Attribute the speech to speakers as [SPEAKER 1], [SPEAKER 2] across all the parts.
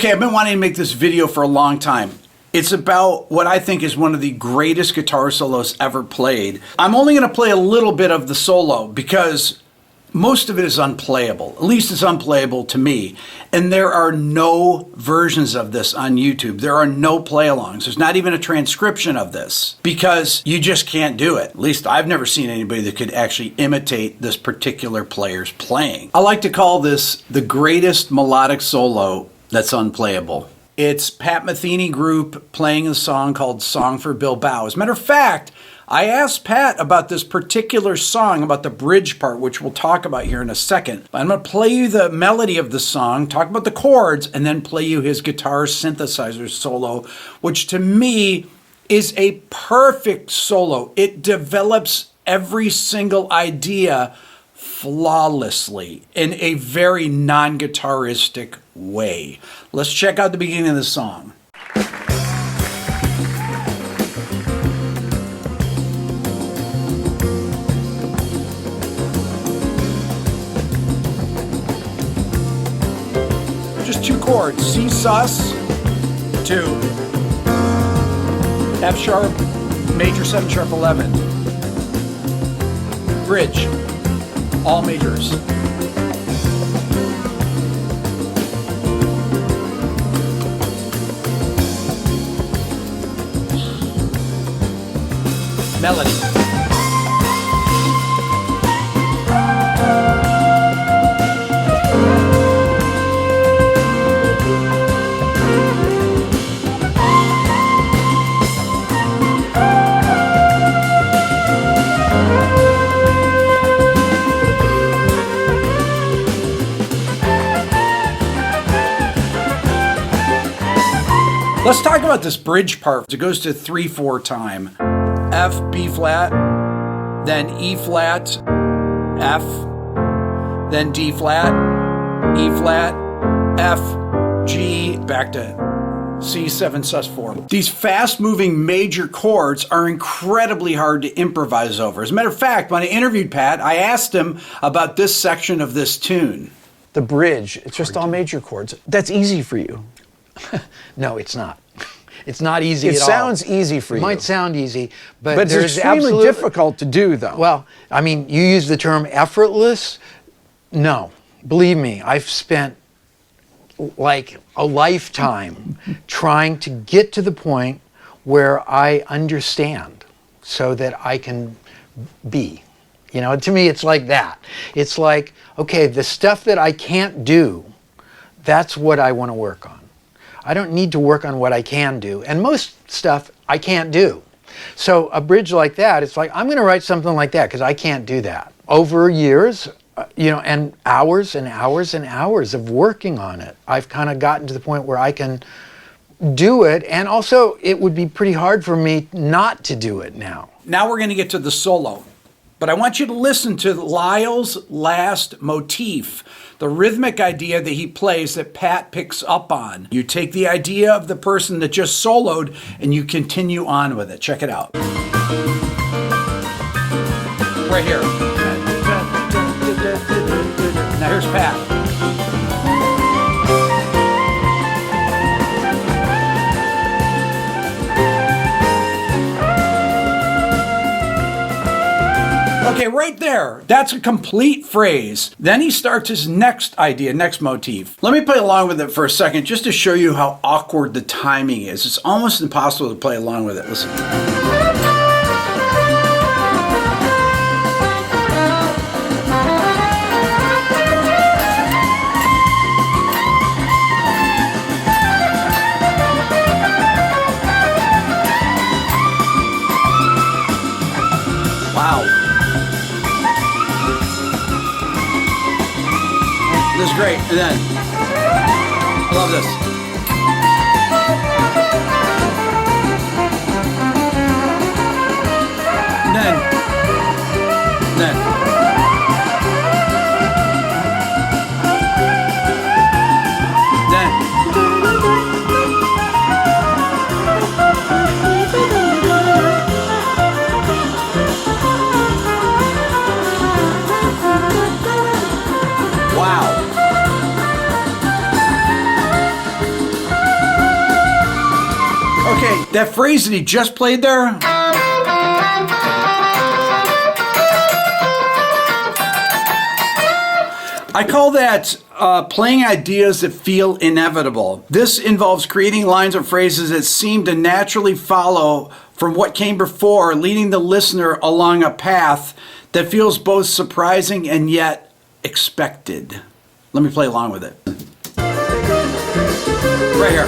[SPEAKER 1] Okay, I've been wanting to make this video for a long time. It's about what I think is one of the greatest guitar solos ever played. I'm only going to play a little bit of the solo because most of it is unplayable. At least it's unplayable to me. And there are no versions of this on YouTube. There are no play-alongs. There's not even a transcription of this because you just can't do it. At least I've never seen anybody that could actually imitate this particular player's playing. I like to call this the greatest melodic solo that's unplayable. It's Pat Metheny Group playing a song called Song for Bilbao. As a matter of fact, I asked Pat about this particular song, about the bridge part, which we'll talk about here in a second. I'm going to play you the melody of the song, talk about the chords, and then play you his guitar synthesizer solo, which to me is a perfect solo. It develops every single idea flawlessly in a very non-guitaristic way. Let's check out the beginning of the song. Just two chords, C sus, 2, F sharp, major 7 sharp 11, bridge, all majors. Melody. Let's talk about this bridge part. It goes to 3/4 time. F, B flat, then E flat, F, then D flat, E flat, F, G, back to C7 sus 4. These fast-moving major chords are incredibly hard to improvise over. As a matter of fact, when I interviewed Pat, I asked him about this section of this tune.
[SPEAKER 2] The bridge, it's just all major chords. That's easy for you.
[SPEAKER 3] No, it's not. It's not easy at all.
[SPEAKER 2] It sounds easy for you.
[SPEAKER 3] It might sound easy, but
[SPEAKER 2] it's
[SPEAKER 3] there's
[SPEAKER 2] extremely difficult to do, though.
[SPEAKER 3] Well, I mean, you use the term effortless. No, believe me, I've spent like a lifetime trying to get to the point where I understand so that I can be. You know, to me, it's like that. It's like, okay, the stuff that I can't do, that's what I want to work on. I don't need to work on what I can do. And most stuff I can't do. So a bridge like that, it's like, I'm going to write something like that because I can't do that. Over years, you know, and hours and hours and hours of working on it, I've kind of gotten to the point where I can do it. And also, it would be pretty hard for me not to do it now.
[SPEAKER 1] Now we're going to get to the solo. But I want you to listen to Lyle's last motif, the rhythmic idea that he plays that Pat picks up on. You take the idea of the person that just soloed and you continue on with it. Check it out. Right here. Now here's Pat. Okay, right there, that's a complete phrase. Then he starts his next idea, next motif. Let me play along with it for a second just to show you how awkward the timing is. It's almost impossible to play along with it. Listen. Wow. This is great. And then, I love this. And then. Wow. That phrase that he just played there, I call that playing ideas that feel inevitable. This involves creating lines or phrases that seem to naturally follow from what came before, leading the listener along a path that feels both surprising and yet expected. Let me play along with it. Right here.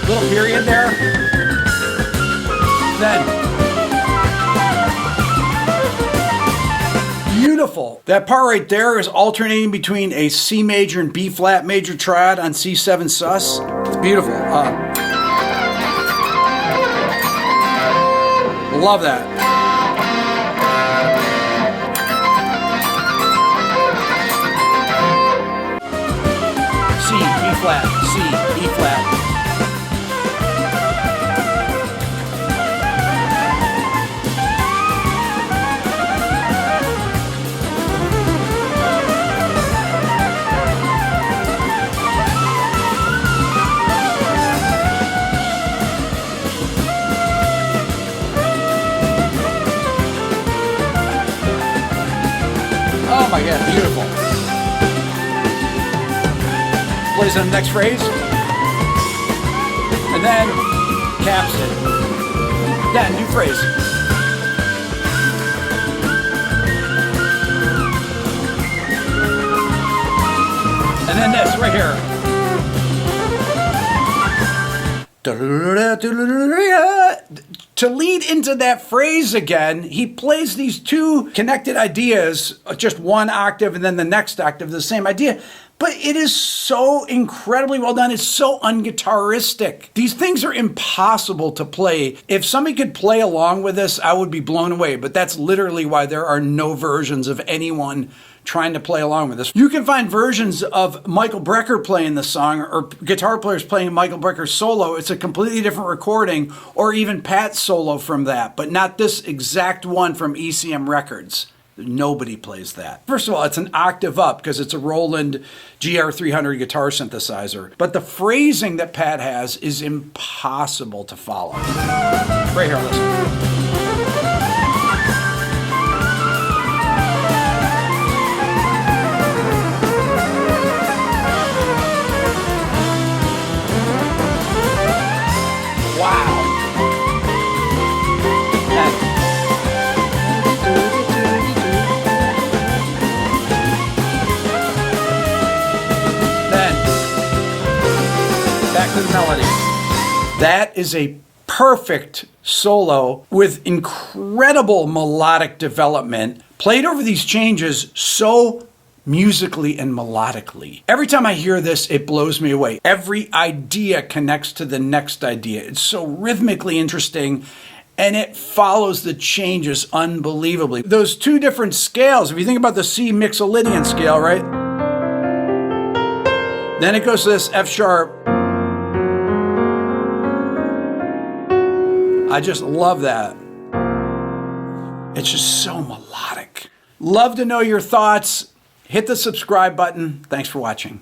[SPEAKER 1] Little period there. Then beautiful. That part right there is alternating between a C major and B flat major triad on C7 sus. It's beautiful. Love that. C, B flat, C, B flat. Oh my God, beautiful. Plays on the next phrase. And then caps it. Then new phrase. And then this right here. To lead into that phrase again, he plays these two connected ideas, just one octave and then the next octave, the same idea. But it is so incredibly well done. It's so unguitaristic. These things are impossible to play. If somebody could play along with this, I would be blown away. But that's literally why there are no versions of anyone trying to play along with this. You can find versions of Michael Brecker playing the song or guitar players playing Michael Brecker's solo. It's a completely different recording, or even Pat's solo from that, but not this exact one from ECM Records. Nobody plays that. First of all, it's an octave up because it's a Roland GR300 guitar synthesizer. But the phrasing that Pat has is impossible to follow. Right here, listen. Melody. That is a perfect solo with incredible melodic development, played over these changes so musically and melodically. Every time I hear this, it blows me away. Every idea connects to the next idea. It's so rhythmically interesting, and it follows the changes unbelievably. Those two different scales, if you think about the C Mixolydian scale, right? Then it goes to this F sharp. I just love that. It's just so melodic. Love to know your thoughts. Hit the subscribe button. Thanks for watching.